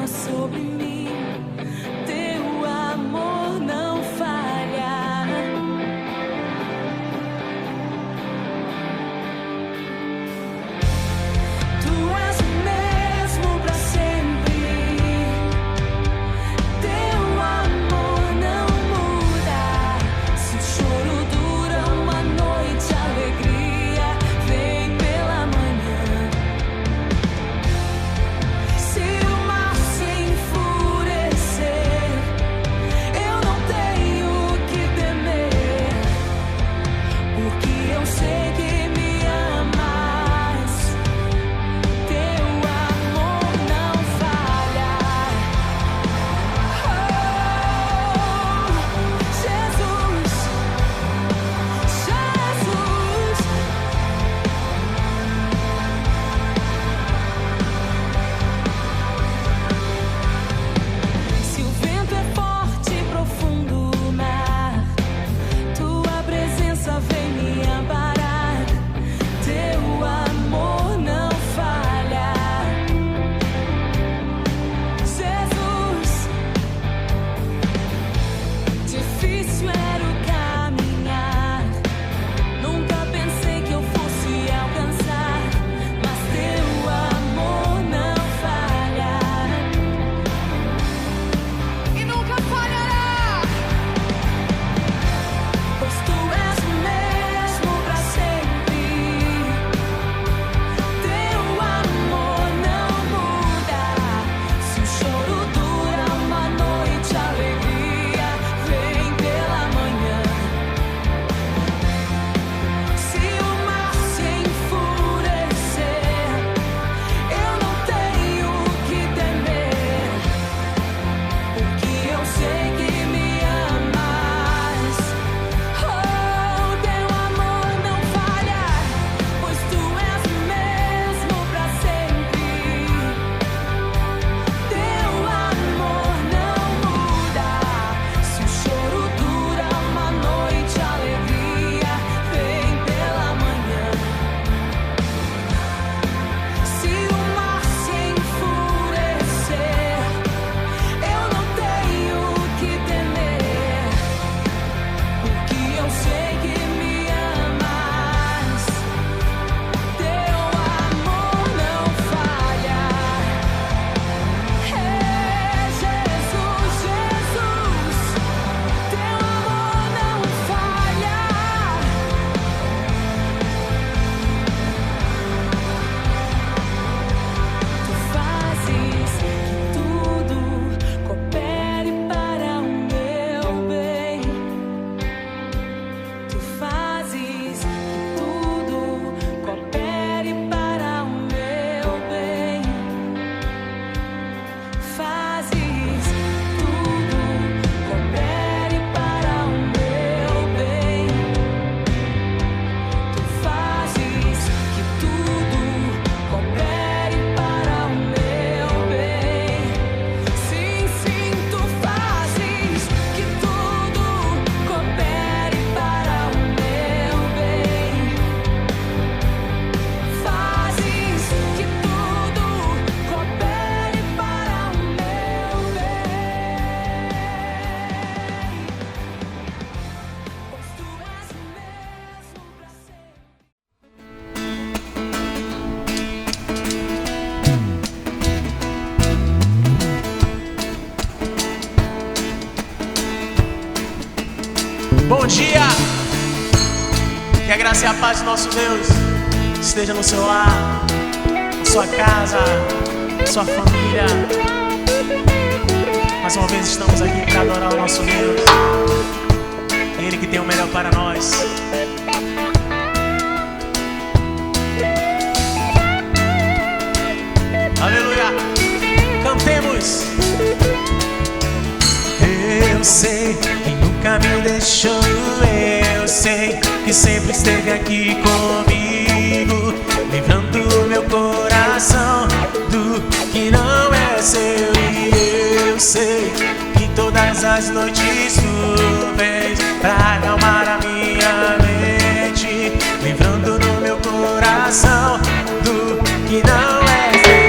sobre mim, teu amor não falha. Tu és o mesmo pra sempre, teu amor não muda. Se o choro dura uma noite, a alegria vem pela manhã. Se o mar se enfurecer, eu não tenho que temer, porque eu sei que me amas. Teu amor não falha. Oh, Jesus, Jesus. Se o vento é forte e profundo o mar, tua presença vem me amparar. Teu amor não falha. Jesus, difícil era o caminhar, nunca pensei que eu fosse alcançar, mas teu amor não falha. E nunca falhará, pois tu és o mesmo pra sempre. Teu amor não muda. Se o choro dura uma noite, a alegria vem pela manhã. Se o mar se enfurecer, eu não tenho que temer, porque eu sei que me amas. Oh, teu amor não falha, pois tu és o mesmo pra sempre. Teu amor não muda. Se o choro dura uma noite, a alegria vem pela manhã. Se o mar se enfurecer, eu não tenho que temer, porque eu sei que me amas. Teu amor não falha. É Jesus, Jesus, teu amor não falha. Tu fazes que tudo coopere para o meu bem. Tu fazes que tudo coopere para o meu bem. Fazes que tudo coopere para o meu bem. Tu fazes que tudo coopere para o meu bem. Sim, sim, tu fazes que tudo coopere para o meu bem. Fazes que tudo coopere para o meu bem. Pois tu és o mesmo pra sempre. Bom dia! Que a graça e a paz do nosso Deus esteja no seu lar, na sua casa, na sua família. Mais uma vez estamos aqui para adorar o nosso Deus. É Ele que tem o melhor para nós. Aleluia! Cantemos! Eu sei que nunca me deixou, eu sei que sempre esteve aqui comigo, livrando o meu coração do que não é seu. E eu sei que todas as noites tu vens pra acalmar a minha mente, livrando no meu coração do que não é seu.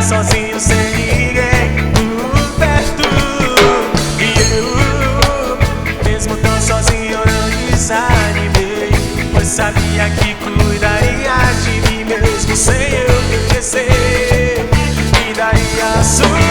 sozinho sem ninguém por perto. E eu, mesmo tão sozinho, não desanimei, pois sabia que cuidaria de mim mesmo sem eu merecer. Me daria a sua mão.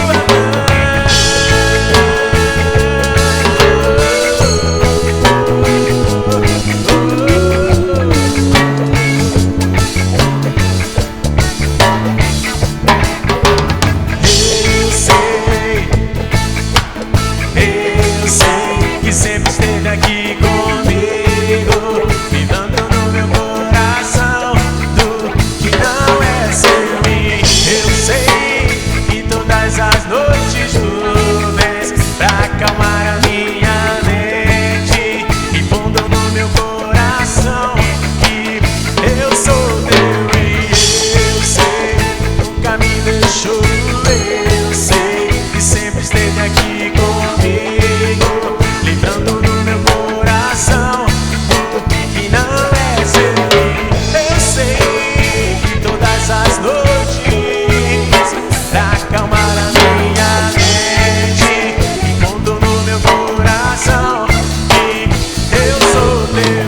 Sempre esteve aqui comigo, vivendo no meu coração do que não é seu mim. Eu sei que todas as noites tu vens pra acalmar a minha mente e pondo no meu coração que eu sou teu. E eu sei, nunca me deixou. Eu sei que sempre esteve aqui comigo, livrando no meu coração que não é seu mim. Eu sei que todas as noites pra acalmar a minha mente e pondo no meu coração que eu sou teu.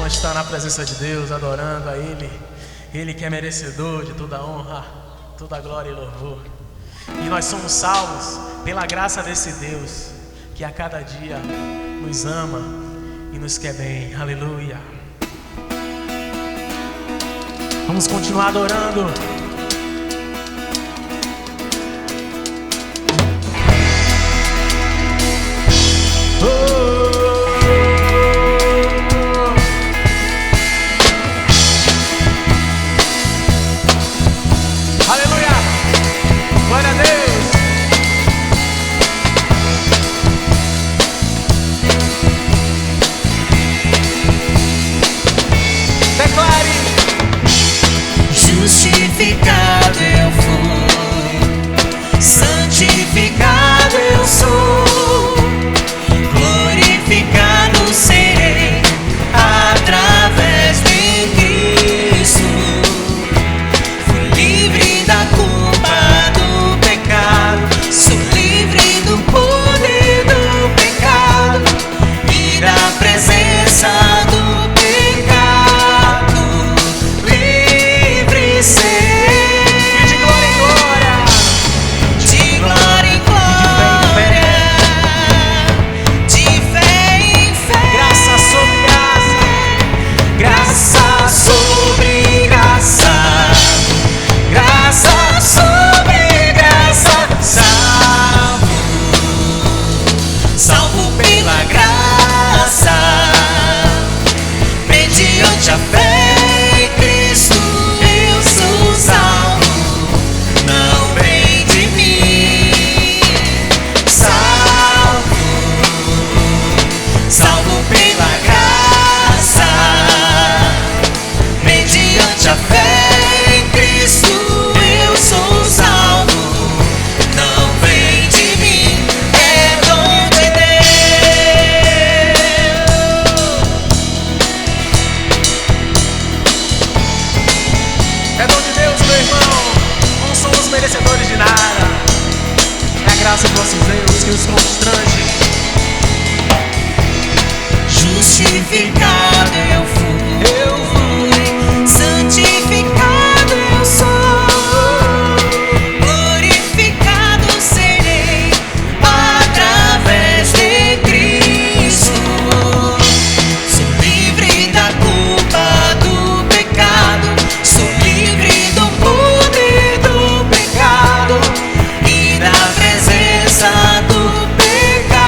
Estar na presença de Deus, adorando a Ele, Ele que é merecedor de toda honra, toda glória e louvor. E nós somos salvos pela graça desse Deus que a cada dia nos ama e nos quer bem. Aleluia. Vamos continuar adorando. Glória a Deus. Declare: justificado eu fui, santificado eu sou, glorificado serei através de Cristo. Fui livre da culpa, sou livre do poder do pecado e da presença do pecado. Livre ser. E de glória em glória, de glória em glória, de fé em fé, graça sobre graça, graça sobre graça, graça sobre graça. Salvo pela graça, mediante a fé em Cristo, eu sou salvo, não vem de mim. Salvo, salvo pela graça, mediante a fé em Cristo, eu sou salvo, não vem de mim. É dom de Deus, meu irmão. Não somos merecedores de nada. É a graça do nosso Deus que nos constrange. justificado eu fui, santificado eu sou, glorificado serei através de Cristo. Sou livre da culpa do pecado, sou livre do poder do pecado e da presença do pecado.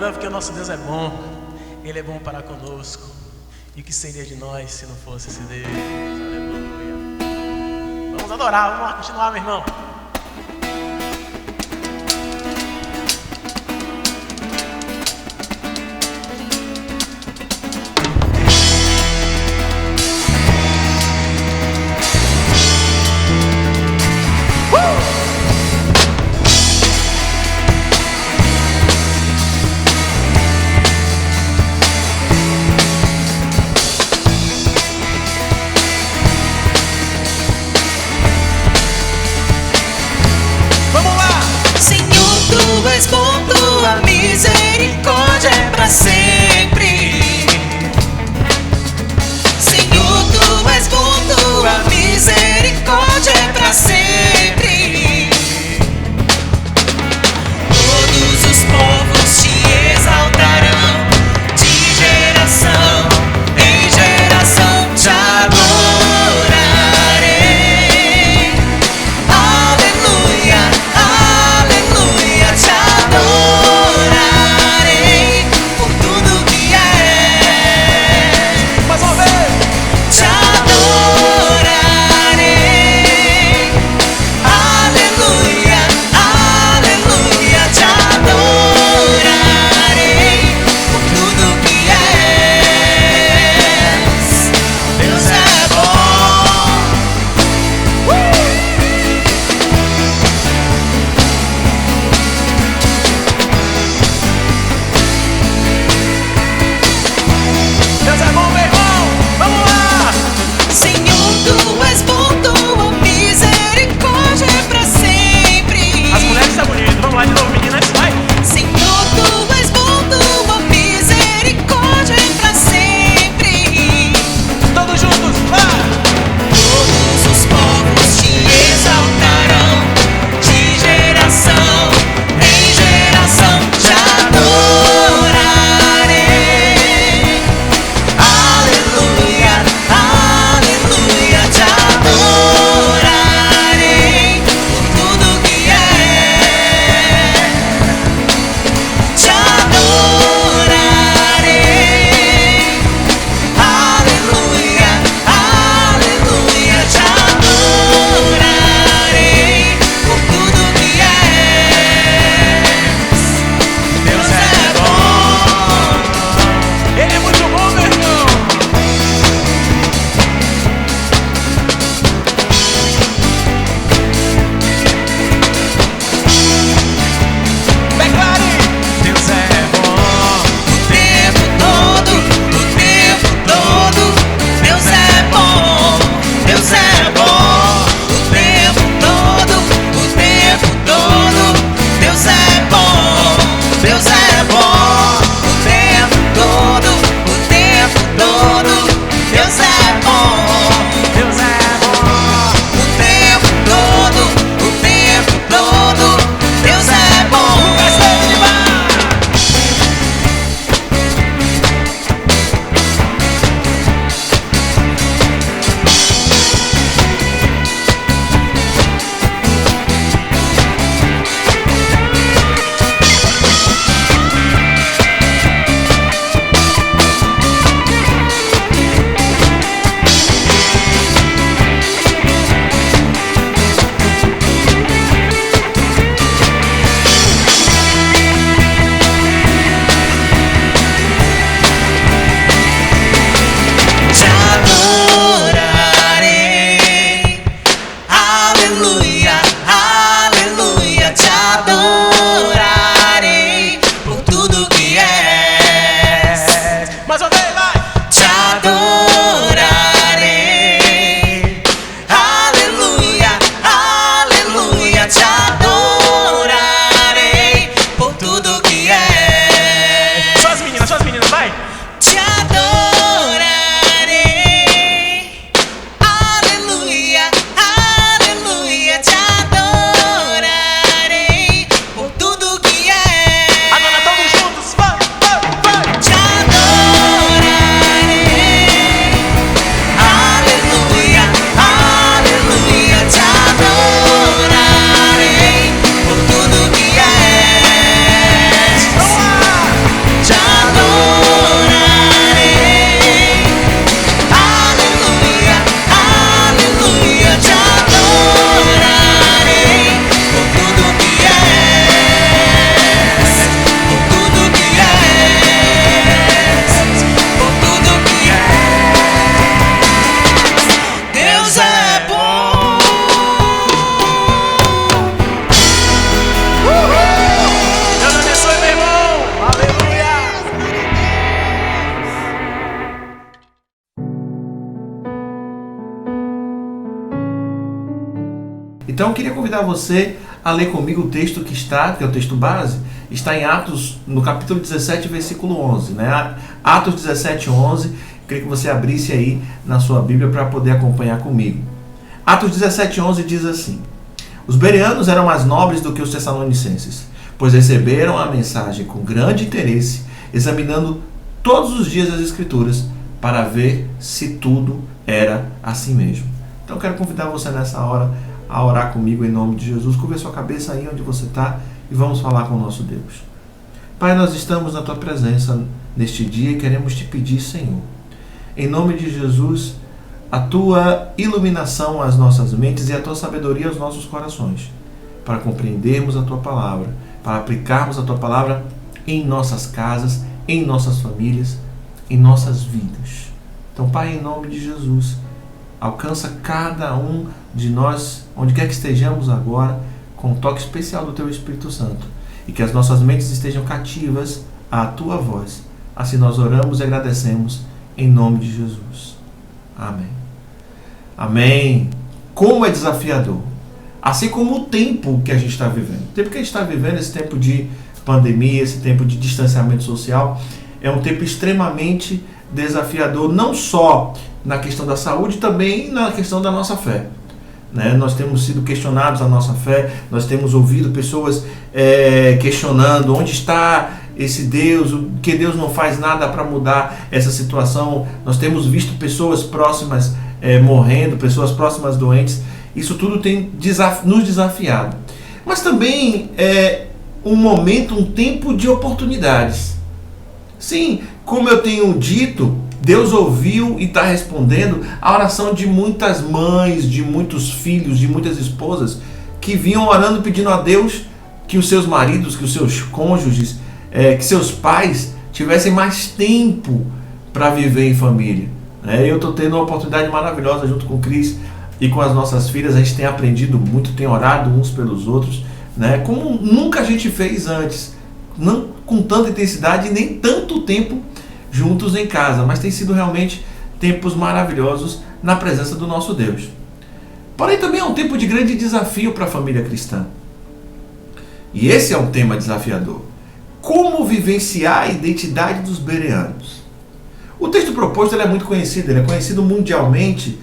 não, porque o nosso Deus é bom. Ele é bom para conosco. E o que seria de nós se não fosse esse Deus? Aleluia. Vamos adorar, vamos lá, continuar, meu irmão. Tu és bom, tua misericórdia é pra sempre. Senhor, tu és bom, tua misericórdia é pra sempre. Todos os povos te exaltarão, de geração em geração te adorarei. Aleluia. Adorarei por tudo que é. Mais uma vez. Te adorarei. Aleluia, aleluia. Te adorarei por tudo que és. Deus é bom. Deus é bom, meu irmão. Vamos lá. Senhor, tu és bom, tua misericórdia é pra sempre. As mulheres estão bonitas. Vamos lá de novo, meninas. Vai. Senhor, tu és bom, tua misericórdia é pra sempre. Todos juntos. Vai. Todos os povos te exaltarão, de geração em geração te adorarei. Aleluia, aleluia, te Então eu queria convidar você a ler comigo o texto que é o texto base, está em Atos, no capítulo 17, versículo 11, né? Atos 17, 11, eu queria que você abrisse aí na sua Bíblia para poder acompanhar comigo. Atos 17, 11 diz assim: os bereanos eram mais nobres do que os tessalonicenses, pois receberam a mensagem com grande interesse, examinando todos os dias as Escrituras, para ver se tudo era assim mesmo. Então eu quero convidar você nessa hora a orar comigo em nome de Jesus. Curva a sua cabeça aí onde você está e vamos falar com o nosso Deus. Pai, nós estamos na Tua presença neste dia e queremos Te pedir, Senhor, em nome de Jesus, a Tua iluminação às nossas mentes e a Tua sabedoria aos nossos corações, para compreendermos a Tua palavra, para aplicarmos a Tua palavra em nossas casas, em nossas famílias, em nossas vidas. Então, Pai, em nome de Jesus, alcança cada um de nós, onde quer que estejamos agora, com um toque especial do Teu Espírito Santo, e que as nossas mentes estejam cativas à Tua voz. Assim nós oramos e agradecemos em nome de Jesus. Amém. Amém. Como é desafiador, assim como o tempo que a gente está vivendo. O tempo que a gente está vivendo, esse tempo de pandemia, esse tempo de distanciamento social, é um tempo extremamente desafiador, não só na questão da saúde, também na questão da nossa fé. Né? Nós temos sido questionados a nossa fé, nós temos ouvido pessoas questionando onde está esse Deus, que Deus não faz nada para mudar essa situação. Nós temos visto pessoas próximas morrendo, pessoas próximas doentes. Isso tudo tem nos desafiado. Mas também é um momento, um tempo de oportunidades. Sim, como eu tenho dito, Deus ouviu e está respondendo a oração de muitas mães, de muitos filhos, de muitas esposas que vinham orando pedindo a Deus que os seus maridos, que os seus cônjuges, que seus pais tivessem mais tempo para viver em família. Eu estou tendo uma oportunidade maravilhosa junto com o Cris e com as nossas filhas. A gente tem aprendido muito, tem orado uns pelos outros, como nunca a gente fez antes, não com tanta intensidade e nem tanto tempo juntos em casa, mas tem sido realmente tempos maravilhosos na presença do nosso Deus. Porém, também é um tempo de grande desafio para a família cristã. E esse é um tema desafiador. Como vivenciar a identidade dos bereanos? O texto proposto ele é muito conhecido, ele é conhecido mundialmente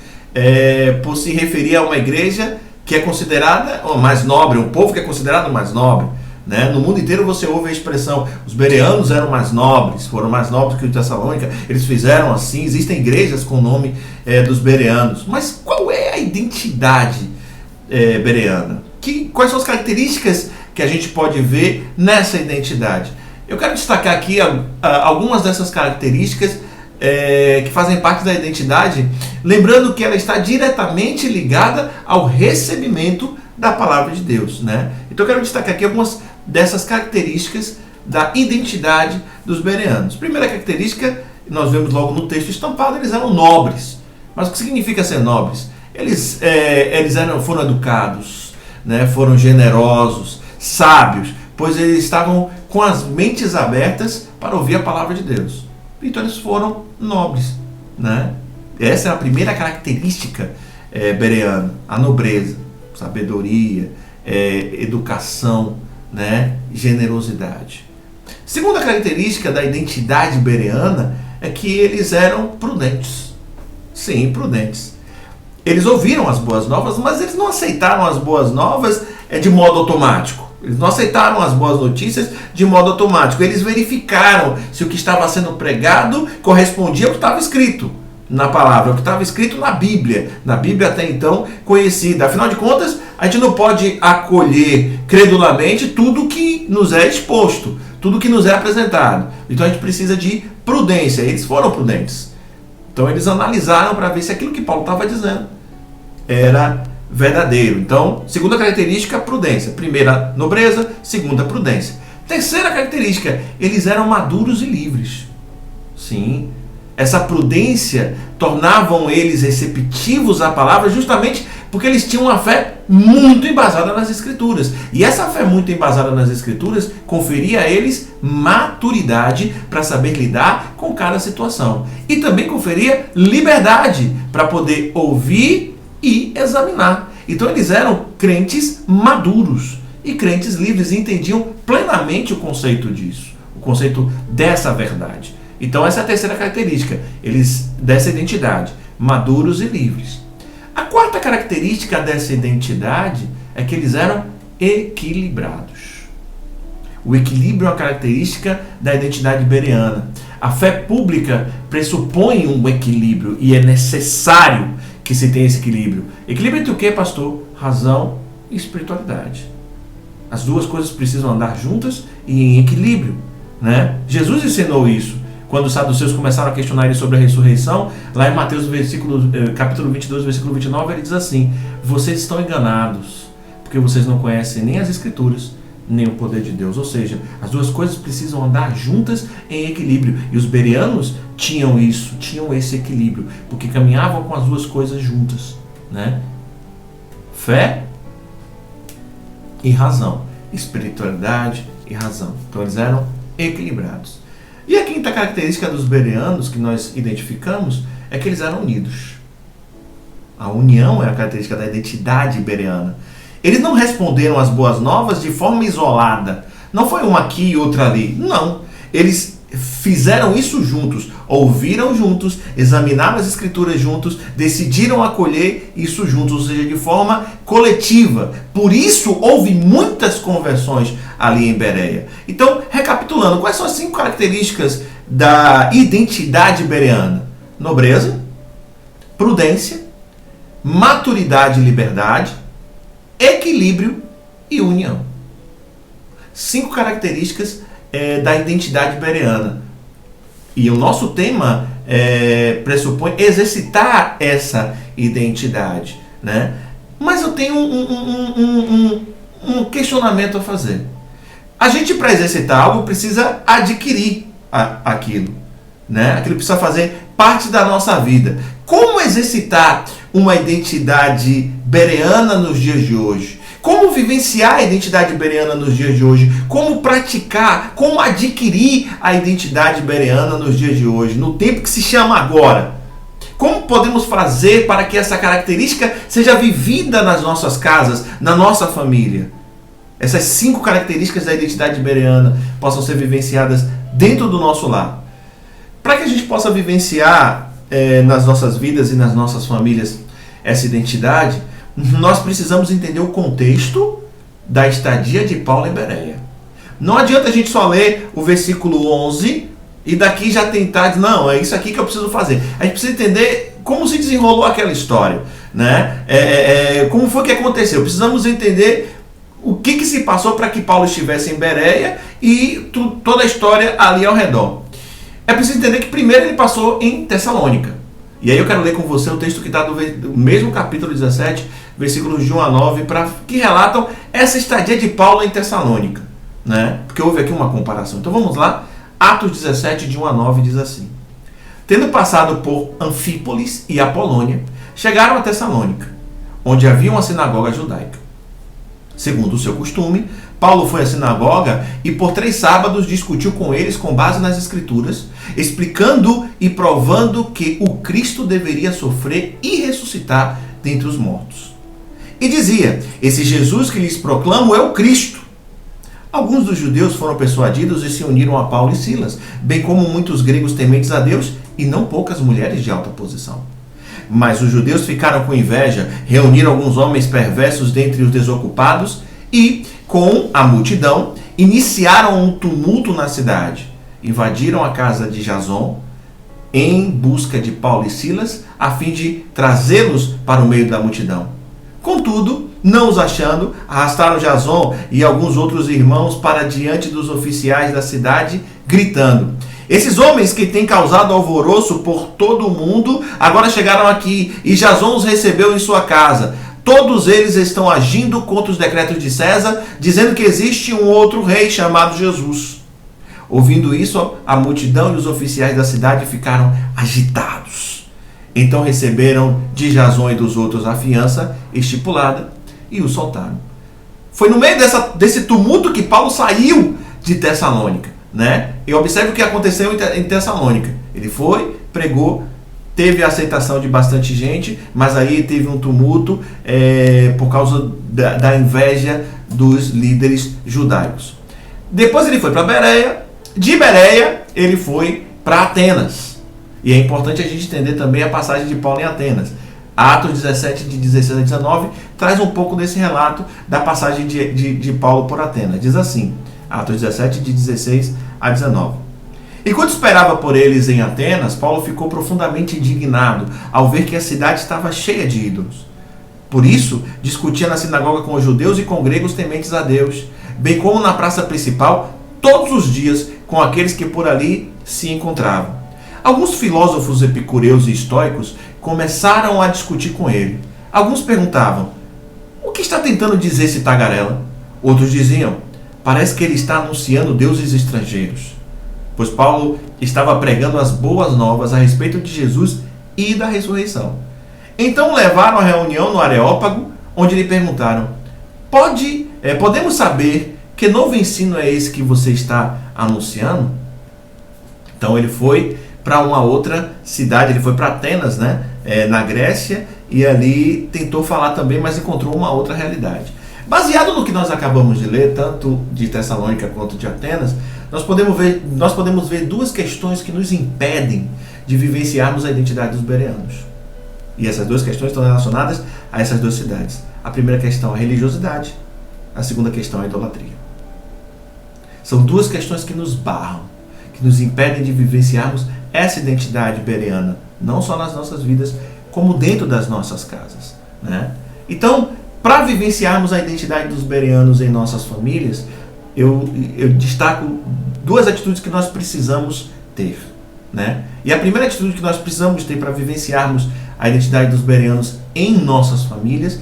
por se referir a uma igreja que é considerada mais nobre, um povo que é considerado mais nobre. No mundo inteiro você ouve a expressão, os bereanos eram mais nobres, foram mais nobres que os Tessalônica, eles fizeram assim. Existem igrejas com o nome dos bereanos. Mas qual é a identidade bereana? Quais são as características que a gente pode ver nessa identidade? Eu quero destacar aqui algumas dessas características que fazem parte da identidade, lembrando que ela está diretamente ligada ao recebimento da palavra de Deus. Então eu quero destacar aqui algumas dessas características da identidade dos bereanos. Primeira característica, nós vemos logo no texto estampado, eles eram nobres. Mas o que significa ser nobres? Eles foram educados, foram generosos, sábios, pois eles estavam com as mentes abertas para ouvir a palavra de Deus. Então eles foram nobres. Essa é a primeira característica bereana, a nobreza, sabedoria, educação, generosidade. Segunda característica da identidade bereana é que eles eram prudentes. Sim, prudentes. Eles ouviram as boas novas, mas eles não aceitaram as boas novas de modo automático. Eles não aceitaram as boas notícias de modo automático. Eles verificaram se o que estava sendo pregado correspondia ao que estava escrito na palavra, o que estava escrito na Bíblia até então conhecida. Afinal de contas, a gente não pode acolher credulamente tudo que nos é exposto, tudo que nos é apresentado. Então a gente precisa de prudência. Eles foram prudentes. Então eles analisaram para ver se aquilo que Paulo estava dizendo era verdadeiro. Então, segunda característica, prudência. Primeira, nobreza. Segunda, prudência. Terceira característica, eles eram maduros e livres. Sim, essa prudência tornavam eles receptivos à palavra justamente porque eles tinham uma fé muito embasada nas Escrituras. E essa fé muito embasada nas Escrituras conferia a eles maturidade para saber lidar com cada situação. E também conferia liberdade para poder ouvir e examinar. Então eles eram crentes maduros e crentes livres e entendiam plenamente o conceito disso, o conceito dessa verdade. Então essa é a terceira característica, eles dessa identidade, maduros e livres. A quarta característica dessa identidade é que eles eram equilibrados. O equilíbrio é uma característica da identidade bereana. A fé pública pressupõe um equilíbrio e é necessário que se tenha esse equilíbrio. Equilíbrio entre o que, pastor? Razão e espiritualidade. As duas coisas precisam andar juntas e em equilíbrio, né? Jesus ensinou isso. Quando os saduceus começaram a questionar ele sobre a ressurreição, lá em Mateus capítulo 22, versículo 29, ele diz assim: vocês estão enganados, porque vocês não conhecem nem as Escrituras, nem o poder de Deus. Ou seja, as duas coisas precisam andar juntas em equilíbrio. E os bereanos tinham isso, tinham esse equilíbrio, porque caminhavam com as duas coisas juntas, né? Fé e razão, espiritualidade e razão. Então eles eram equilibrados. E a quinta característica dos bereanos que nós identificamos é que eles eram unidos. A união é a característica da identidade bereana. Eles não responderam às boas novas de forma isolada. Não foi uma aqui e outra ali. Não. Eles fizeram isso juntos, ouviram juntos, examinaram as escrituras juntos, decidiram acolher isso juntos, ou seja, de forma coletiva. Por isso houve muitas conversões ali em Bereia. Então, recapitulando, quais são as 5 características da identidade bereana? Nobreza, prudência, maturidade e liberdade, equilíbrio e união. 5 características da identidade bereana. E o nosso tema pressupõe exercitar essa identidade, né? Mas eu tenho um questionamento a fazer. A gente, para exercitar algo, precisa adquirir aquilo, né? Aquilo precisa fazer parte da nossa vida. Como exercitar uma identidade bereana nos dias de hoje? Como vivenciar a identidade bereana nos dias de hoje? Como praticar, como adquirir a identidade bereana nos dias de hoje, no tempo que se chama agora? Como podemos fazer para que essa característica seja vivida nas nossas casas, na nossa família? Essas 5 características da identidade bereana possam ser vivenciadas dentro do nosso lar. Para que a gente possa vivenciar nas nossas vidas e nas nossas famílias essa identidade, nós precisamos entender o contexto da estadia de Paulo em Bereia. Não adianta a gente só ler o versículo 11 e daqui já tentar dizer, não, é isso aqui que eu preciso fazer. A gente precisa entender como se desenrolou aquela história, né? Como foi que aconteceu. Precisamos entender o que se passou para que Paulo estivesse em Bereia e toda a história ali ao redor. É preciso entender que primeiro ele passou em Tessalônica. E aí eu quero ler com você o texto que está do mesmo capítulo 17, versículos de 1 a 9, que relatam essa estadia de Paulo em Tessalônica, né? Porque houve aqui uma comparação. Então vamos lá. Atos 17, de 1 a 9, diz assim: tendo passado por Anfípolis e Apolônia, chegaram a Tessalônica, onde havia uma sinagoga judaica. Segundo o seu costume, Paulo foi à sinagoga e por 3 sábados discutiu com eles com base nas Escrituras, explicando e provando que o Cristo deveria sofrer e ressuscitar dentre os mortos. E dizia: esse Jesus que lhes proclamo é o Cristo. Alguns dos judeus foram persuadidos e se uniram a Paulo e Silas, bem como muitos gregos tementes a Deus e não poucas mulheres de alta posição. Mas os judeus ficaram com inveja, reuniram alguns homens perversos dentre os desocupados e, com a multidão, iniciaram um tumulto na cidade. Invadiram a casa de Jason em busca de Paulo e Silas, a fim de trazê-los para o meio da multidão. Contudo, não os achando, arrastaram Jason e alguns outros irmãos para diante dos oficiais da cidade, gritando: esses homens que têm causado alvoroço por todo o mundo, agora chegaram aqui, e Jason os recebeu em sua casa. Todos eles estão agindo contra os decretos de César, dizendo que existe um outro rei chamado Jesus. Ouvindo isso, a multidão e os oficiais da cidade ficaram agitados. Então receberam de Jason e dos outros a fiança estipulada e o soltaram. Foi no meio desse tumulto que Paulo saiu de Tessalônica, né? E observe o que aconteceu em Tessalônica. Ele foi, pregou, teve a aceitação de bastante gente, mas aí teve um tumulto por causa da inveja dos líderes judaicos. Depois ele foi para Bereia, de Bereia ele foi para Atenas. E é importante a gente entender também a passagem de Paulo em Atenas. Atos 17, de 16 a 19, traz um pouco desse relato da passagem de Paulo por Atenas. Diz assim, Atos 17, de 16 a 19. Enquanto esperava por eles em Atenas, Paulo ficou profundamente indignado ao ver que a cidade estava cheia de ídolos. Por isso, discutia na sinagoga com os judeus e com gregos tementes a Deus, bem como na praça principal, todos os dias com aqueles que por ali se encontravam. Alguns filósofos epicureus e estoicos começaram a discutir com ele. Alguns perguntavam, o que está tentando dizer esse tagarela? Outros diziam, parece que ele está anunciando deuses estrangeiros. Pois Paulo estava pregando as boas novas a respeito de Jesus e da ressurreição. Então levaram a reunião no Areópago, onde lhe perguntaram, podemos saber que novo ensino é esse que você está anunciando? Então ele foi para uma outra cidade, ele foi para Atenas, na Grécia, e ali tentou falar também, mas encontrou uma outra realidade. Baseado no que nós acabamos de ler, tanto de Tessalônica quanto de Atenas, nós podemos ver duas questões que nos impedem de vivenciarmos a identidade dos bereanos. E essas duas questões estão relacionadas a essas duas cidades. A primeira questão é a religiosidade, a segunda questão é a idolatria. São duas questões que nos barram, que nos impedem de vivenciarmos essa identidade bereana, não só nas nossas vidas, como dentro das nossas casas. Então, para vivenciarmos a identidade dos bereanos em nossas famílias, eu destaco duas atitudes que nós precisamos ter. E a primeira atitude que nós precisamos ter para vivenciarmos a identidade dos bereanos em nossas famílias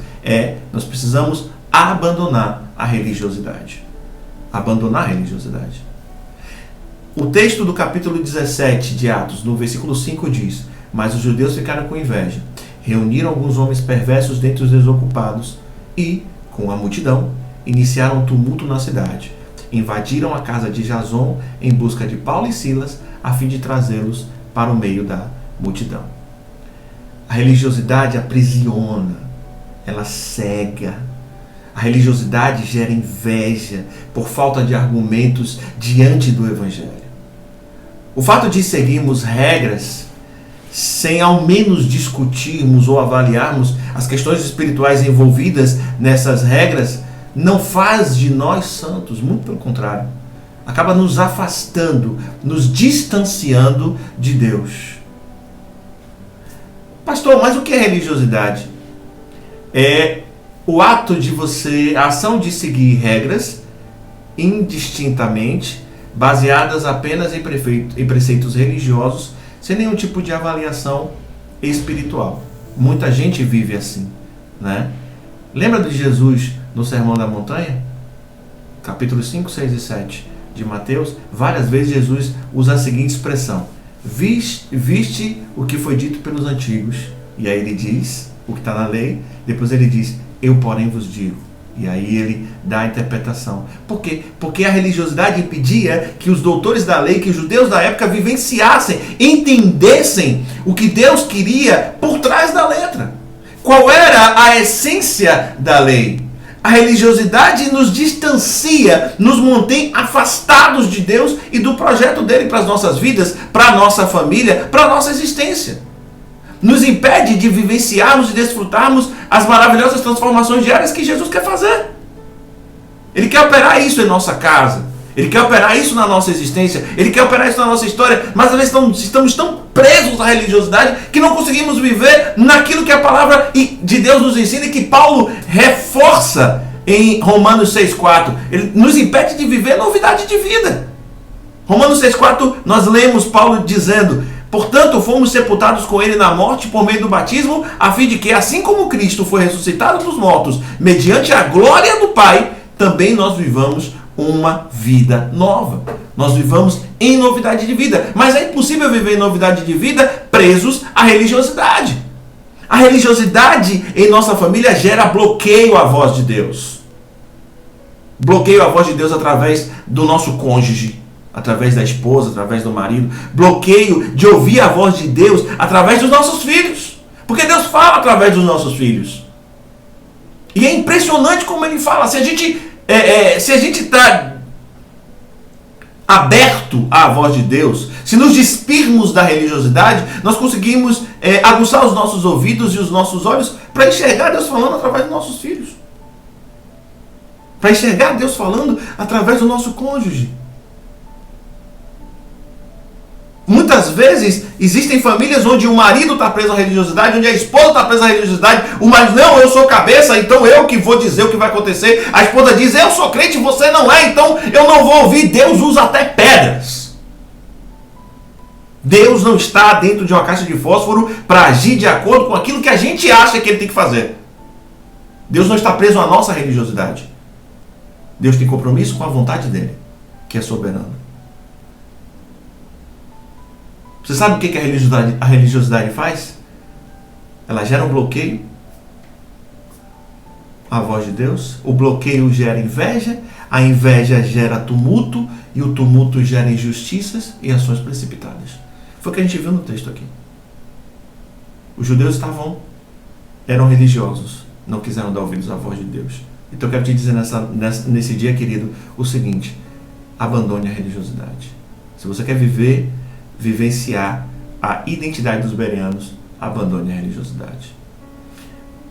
nós precisamos abandonar a religiosidade. Abandonar a religiosidade. O texto do capítulo 17 de Atos, no versículo 5 diz, mas os judeus ficaram com inveja, reuniram alguns homens perversos dentre os desocupados e, com a multidão, iniciaram um tumulto na cidade. Invadiram a casa de Jason em busca de Paulo e Silas, a fim de trazê-los para o meio da multidão. A religiosidade aprisiona, ela cega. A religiosidade gera inveja por falta de argumentos diante do Evangelho. O fato de seguirmos regras sem ao menos discutirmos ou avaliarmos as questões espirituais envolvidas nessas regras não faz de nós santos, muito pelo contrário. Acaba nos afastando, nos distanciando de Deus. Pastor, mas o que é religiosidade? É o ato de a ação de seguir regras indistintamente, baseadas apenas em preceitos religiosos, sem nenhum tipo de avaliação espiritual. Muita gente vive assim, Lembra de Jesus no Sermão da Montanha? Capítulos 5, 6 e 7 de Mateus, várias vezes Jesus usa a seguinte expressão, viste o que foi dito pelos antigos, e aí ele diz o que está na lei, depois ele diz, eu porém vos digo. E aí ele dá a interpretação. Por quê? Porque a religiosidade impedia que os doutores da lei, que os judeus da época vivenciassem, entendessem o que Deus queria por trás da letra. Qual era a essência da lei? A religiosidade nos distancia, nos mantém afastados de Deus e do projeto dele para as nossas vidas, para a nossa família, para a nossa existência. Nos impede de vivenciarmos e desfrutarmos as maravilhosas transformações diárias que Jesus quer fazer. Ele quer operar isso em nossa casa. Ele quer operar isso na nossa existência. Ele quer operar isso na nossa história. Mas às vezes estamos tão presos à religiosidade que não conseguimos viver naquilo que a palavra de Deus nos ensina e que Paulo reforça em Romanos 6,4. Ele nos impede de viver novidade de vida. Romanos 6,4 nós lemos Paulo dizendo: portanto, fomos sepultados com ele na morte por meio do batismo, a fim de que, assim como Cristo foi ressuscitado dos mortos, mediante a glória do Pai, também nós vivamos uma vida nova. Nós vivamos em novidade de vida. Mas é impossível viver em novidade de vida presos à religiosidade. A religiosidade em nossa família gera bloqueio à voz de Deus. Bloqueio à voz de Deus através do nosso cônjuge, através da esposa, através do marido. Bloqueio de ouvir a voz de Deus através dos nossos filhos. Porque Deus fala através dos nossos filhos. E é impressionante como Ele fala. Se a gente está aberto à voz de Deus, se nos despirmos da religiosidade, nós conseguimos aguçar os nossos ouvidos e os nossos olhos para enxergar Deus falando através dos nossos filhos. Para enxergar Deus falando através do nosso cônjuge. Muitas vezes existem famílias onde o marido está preso à religiosidade, onde a esposa está presa à religiosidade. O marido, não, eu sou cabeça, então eu que vou dizer o que vai acontecer. A esposa diz, eu sou crente, você não é, então eu não vou ouvir. Deus usa até pedras. Deus não está dentro de uma caixa de fósforo para agir de acordo com aquilo que a gente acha que Ele tem que fazer. Deus não está preso à nossa religiosidade. Deus tem compromisso com a vontade dEle, que é soberana. Você sabe o que a religiosidade faz? Ela gera um bloqueio à voz de Deus. O bloqueio gera inveja. A inveja gera tumulto. E o tumulto gera injustiças e ações precipitadas. Foi o que a gente viu no texto aqui. Os judeus eram religiosos. Não quiseram dar ouvidos à voz de Deus. Então eu quero te dizer nesse dia, querido, o seguinte. Abandone a religiosidade. Se você quer vivenciar a identidade dos bereanos, abandone a religiosidade.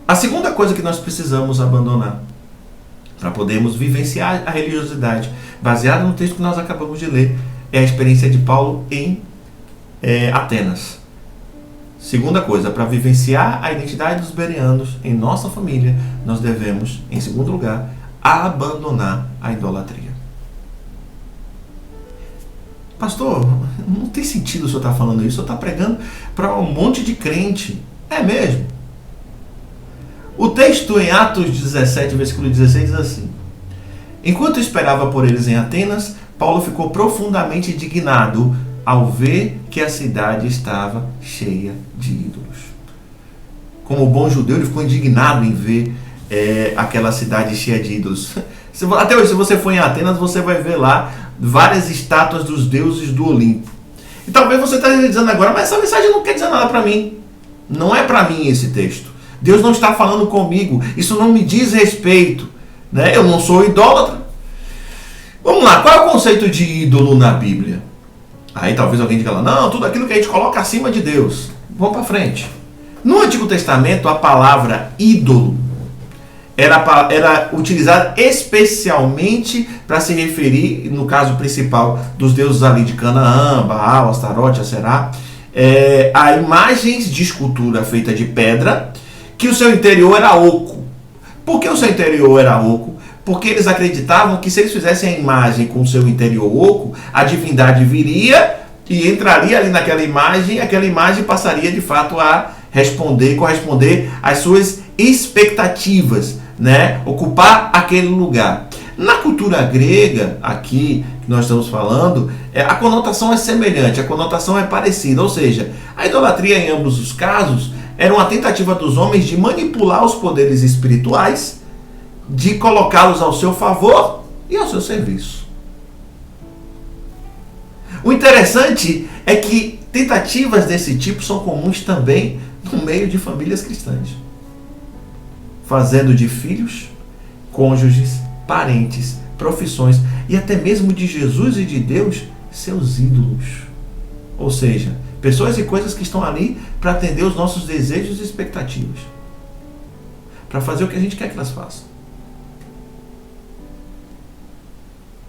A segunda coisa que nós precisamos abandonar para podermos vivenciar a religiosidade, baseada no texto que nós acabamos de ler, é a experiência de Paulo em Atenas. Segunda coisa, para vivenciar a identidade dos bereanos em nossa família, nós devemos, em segundo lugar, abandonar a idolatria. Pastor, não tem sentido o senhor estar falando isso. O senhor está pregando para um monte de crente. É mesmo? O texto em Atos 17, versículo 16 diz assim: enquanto esperava por eles em Atenas, Paulo ficou profundamente indignado ao ver que a cidade estava cheia de ídolos. Como bom judeu, ele ficou indignado em ver aquela cidade cheia de ídolos. Até hoje, se você for em Atenas, você vai ver lá várias estátuas dos deuses do Olimpo. E talvez você esteja dizendo agora, mas essa mensagem não quer dizer nada para mim. Não é para mim esse texto. Deus não está falando comigo. Isso não me diz respeito. Né? Eu não sou idólatra. Vamos lá, qual é o conceito de ídolo na Bíblia? Aí talvez alguém diga lá, não, tudo aquilo que a gente coloca acima de Deus. Vamos para frente. No Antigo Testamento, a palavra ídolo era utilizada especialmente para se referir, no caso principal dos deuses ali de Canaã, Baal, Astarote, Aserá, a imagens de escultura feita de pedra, que o seu interior era oco. Por que o seu interior era oco? Porque eles acreditavam que se eles fizessem a imagem com o seu interior oco, a divindade viria e entraria ali naquela imagem, aquela imagem passaria de fato a corresponder às suas expectativas, né? Ocupar aquele lugar. Na cultura grega, aqui que nós estamos falando, a conotação é semelhante, a conotação é parecida, ou seja, a idolatria em ambos os casos era uma tentativa dos homens de manipular os poderes espirituais, de colocá-los ao seu favor e ao seu serviço. O interessante é que tentativas desse tipo são comuns também no meio de famílias cristãs, fazendo de filhos, cônjuges, parentes, profissões e até mesmo de Jesus e de Deus seus ídolos. Ou seja, pessoas e coisas que estão ali para atender os nossos desejos e expectativas, para fazer o que a gente quer que elas façam.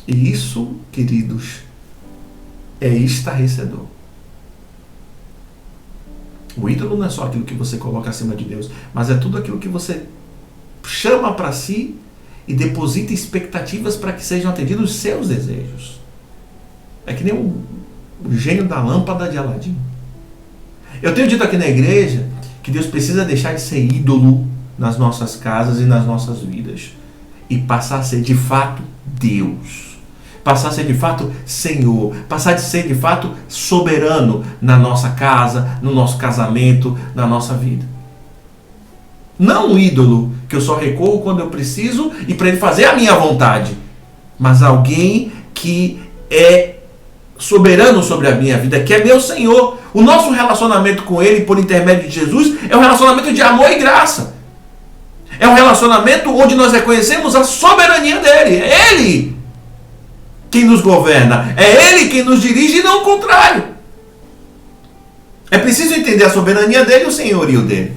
E isso, queridos, é estarrecedor. O ídolo não é só aquilo que você coloca acima de Deus, mas é tudo aquilo que você chama para si e deposita expectativas para que sejam atendidos os seus desejos. É que nem o gênio da lâmpada de Aladim. Eu tenho dito aqui na igreja que Deus precisa deixar de ser ídolo nas nossas casas e nas nossas vidas e passar a ser de fato Deus. Passar a ser de fato Senhor, passar a ser de fato soberano na nossa casa, no nosso casamento, na nossa vida. Não um ídolo que eu só recorro quando eu preciso e para ele fazer a minha vontade, mas alguém que é soberano sobre a minha vida, que é meu Senhor. O nosso relacionamento com Ele, por intermédio de Jesus, é um relacionamento de amor e graça. É um relacionamento onde nós reconhecemos a soberania dEle. É Ele quem nos governa. É Ele quem nos dirige e não o contrário. É preciso entender a soberania dEle e o senhorio dEle.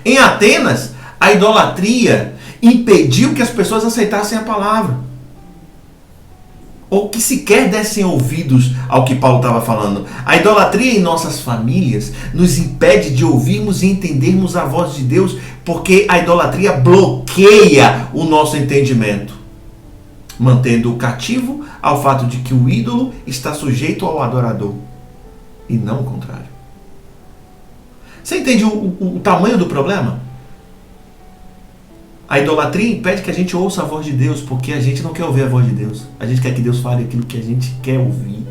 Em Atenas, a idolatria impediu que as pessoas aceitassem a palavra, ou que sequer dessem ouvidos ao que Paulo estava falando. A idolatria em nossas famílias nos impede de ouvirmos e entendermos a voz de Deus, porque a idolatria bloqueia o nosso entendimento, mantendo-o cativo ao fato de que o ídolo está sujeito ao adorador, e não o contrário. Você entende o tamanho do problema? A idolatria impede que a gente ouça a voz de Deus, porque a gente não quer ouvir a voz de Deus. A gente quer que Deus fale aquilo que a gente quer ouvir.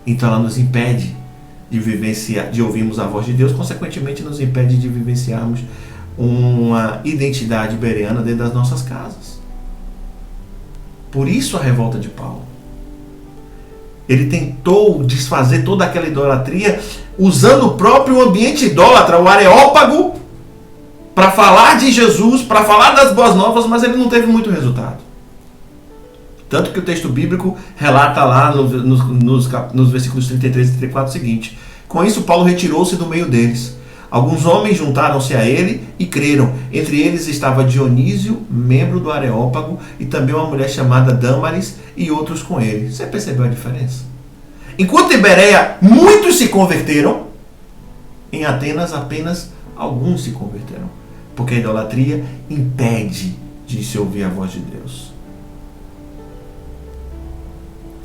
Então ela nos impede de ouvirmos a voz de Deus, consequentemente nos impede de vivenciarmos uma identidade bereana dentro das nossas casas. Por isso a revolta de Paulo. Ele tentou desfazer toda aquela idolatria usando o próprio ambiente idólatra, o Areópago, para falar de Jesus, para falar das boas novas, mas ele não teve muito resultado. Tanto que o texto bíblico relata lá nos versículos 33 e 34 o seguinte: com isso Paulo retirou-se do meio deles. Alguns homens juntaram-se a ele e creram. Entre eles estava Dionísio, membro do Areópago, e também uma mulher chamada Dâmaris, e outros com ele. Você percebeu a diferença? Enquanto em Bereia muitos se converteram, em Atenas apenas alguns se converteram, porque a idolatria impede de se ouvir a voz de Deus.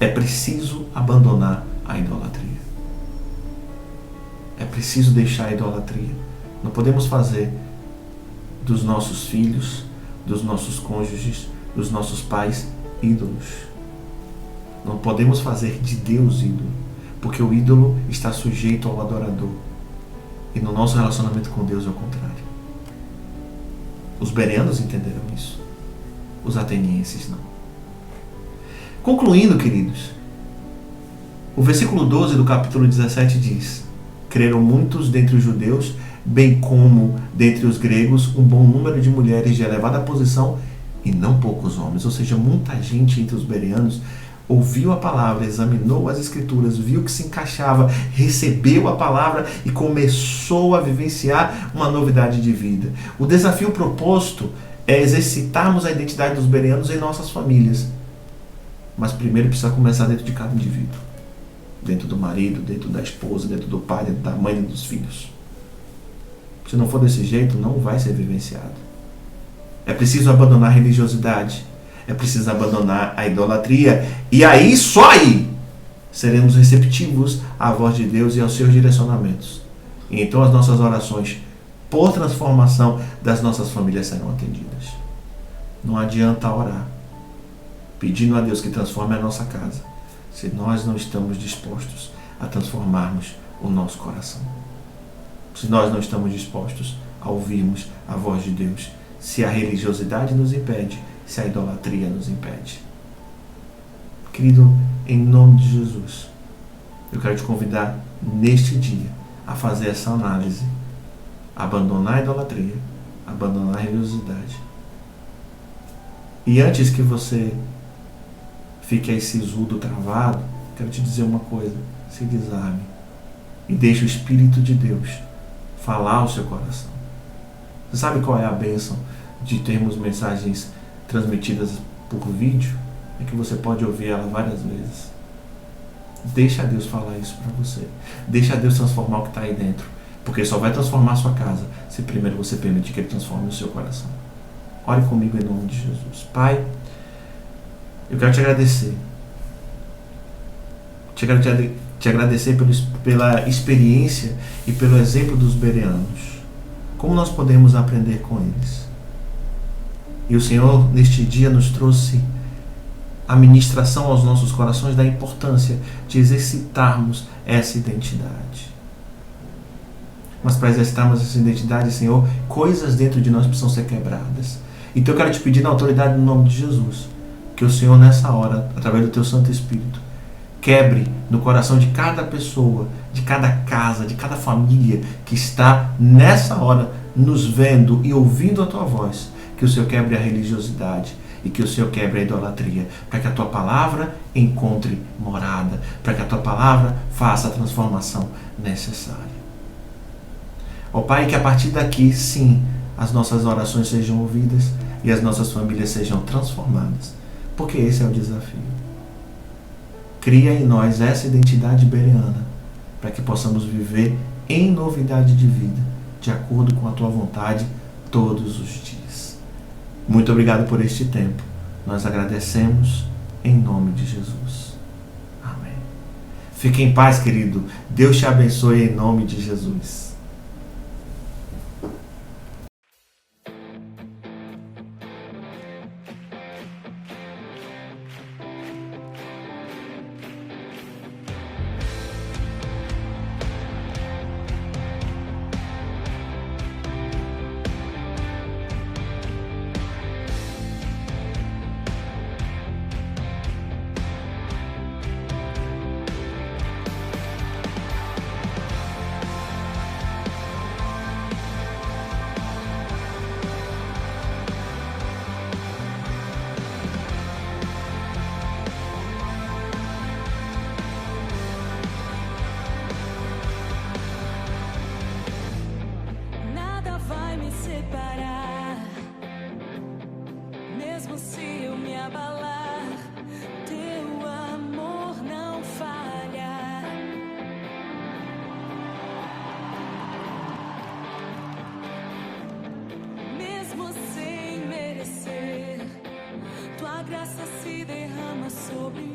É preciso abandonar a idolatria. É preciso deixar a idolatria. Não podemos fazer dos nossos filhos, dos nossos cônjuges, dos nossos pais ídolos. Não podemos fazer de Deus ídolo, porque o ídolo está sujeito ao adorador. E no nosso relacionamento com Deus é o contrário. Os bereanos entenderam isso. Os atenienses não. Concluindo, queridos, o versículo 12 do capítulo 17 diz: creram muitos dentre os judeus, bem como dentre os gregos, um bom número de mulheres de elevada posição e não poucos homens. Ou seja, muita gente entre os bereanos ouviu a palavra, examinou as escrituras, viu que se encaixava, recebeu a palavra e começou a vivenciar uma novidade de vida. O desafio proposto é exercitarmos a identidade dos bereanos em nossas famílias. Mas primeiro precisa começar dentro de cada indivíduo. Dentro do marido, dentro da esposa, dentro do pai, dentro da mãe e dos filhos. Se não for desse jeito, não vai ser vivenciado. É preciso abandonar a religiosidade. É preciso abandonar a idolatria. E aí, só aí, seremos receptivos à voz de Deus e aos seus direcionamentos. E então as nossas orações por transformação das nossas famílias serão atendidas. Não adianta orar pedindo a Deus que transforme a nossa casa, se nós não estamos dispostos a transformarmos o nosso coração. Se nós não estamos dispostos a ouvirmos a voz de Deus, se a religiosidade nos impede, se a idolatria nos impede. Querido, em nome de Jesus, eu quero te convidar neste dia a fazer essa análise, abandonar a idolatria, abandonar a religiosidade. E antes que você fique aí sisudo, travado, quero te dizer uma coisa: se desarme e deixe o Espírito de Deus falar ao seu coração. Você sabe qual é a bênção de termos mensagens transmitidas por vídeo? É que você pode ouvir ela várias vezes. Deixa Deus falar isso para você. Deixa Deus transformar o que está aí dentro, porque Ele só vai transformar a sua casa se primeiro você permitir que Ele transforme o seu coração. Ore comigo em nome de Jesus. Pai, eu quero te agradecer. Quero te agradecer pela experiência e pelo exemplo dos bereanos. Como nós podemos aprender com eles? E o Senhor, neste dia, nos trouxe a ministração aos nossos corações da importância de exercitarmos essa identidade. Mas para exercitarmos essa identidade, Senhor, coisas dentro de nós precisam ser quebradas. Então eu quero te pedir na autoridade do nome de Jesus, Que o Senhor nessa hora, através do teu Santo Espírito, quebre no coração de cada pessoa, de cada casa, de cada família que está nessa hora nos vendo e ouvindo a tua voz. Que o Senhor quebre a religiosidade e que o Senhor quebre a idolatria, para que a tua palavra encontre morada, para que a tua palavra faça a transformação necessária. Ó Pai, que a partir daqui, sim, as nossas orações sejam ouvidas e as nossas famílias sejam transformadas, porque esse é o desafio. Cria em nós essa identidade bereana, para que possamos viver em novidade de vida, de acordo com a tua vontade, todos os dias. Muito obrigado por este tempo. Nós agradecemos em nome de Jesus. Amém. Fique em paz, querido. Deus te abençoe em nome de Jesus. Mesmo se eu me abalar, teu amor não falha. Mesmo sem merecer, tua graça se derrama sobre mim.